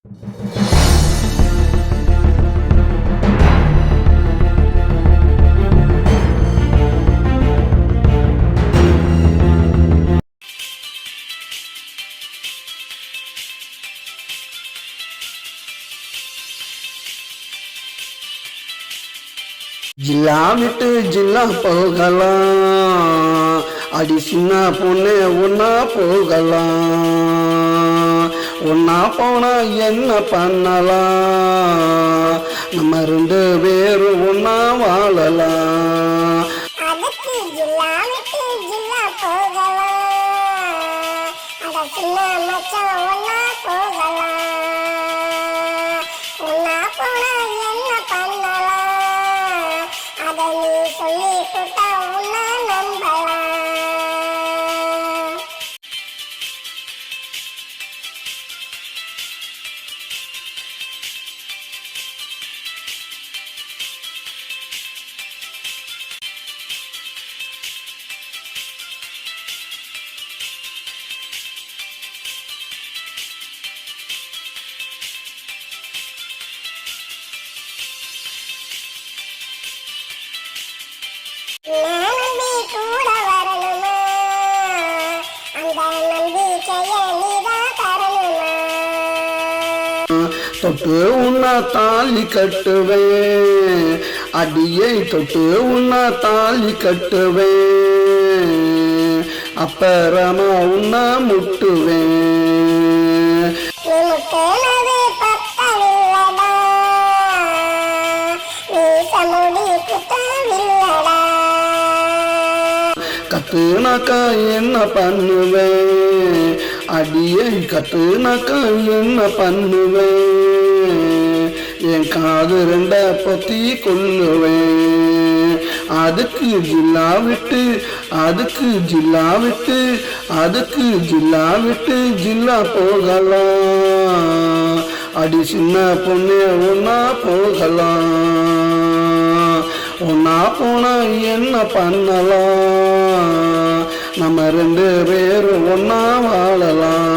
ஜில்லா விட்டு ஜில்லா போகலாம், அடி சின்ன பொண்ணு ஒன்னா போகலாம். ஒன்னா போனா என்ன பண்ணலாம், நம்ம ரெண்டு பேரும் ஒன்னா வாழலாம். அதுக்கு ஜில்லா விட்டு ஜில்லா போகலாம், அட சின்ன மச்சான் ஒன்னா போகலாம். ஒன்னா போனா என்ன பண்ணலாம், அதை நீ சொல்லி கொடுத்தா உன்னை நம்பலாம். நம்பி கூட வரணுமா, அந்த நம்பிக்கைய நீதான் தரணுமா. தொட்டு உன்னா தாலி கட்டுவேன், அடியை தொட்டு உன்னா தாலி கட்டுவேன், அப்புறமா உன்னா முட்டுவேன். நீ முட்டுனது பத்தவில்லடா, நீ சமுடி குத்தவில்லடா. கத்துனாக்கா என்ன பண்ணுவேன், அடியை கத்துனாக்கா என்ன பண்ணுவேன், என் காது ரெண்ட பத்தி கொல்லுவேன். அதுக்கு ஜில்லா விட்டு அதுக்கு ஜில்லா விட்டு அதுக்கு ஜில்லா விட்டு ஜில்லா போகலாம், அடி சின்ன பொண்ணு ஒன்னா போகலாம். ஒன்னா போனா என்ன பண்ணலாம், நம்ம ரெண்டு பேரும் ஒன்னா வாழலாம்.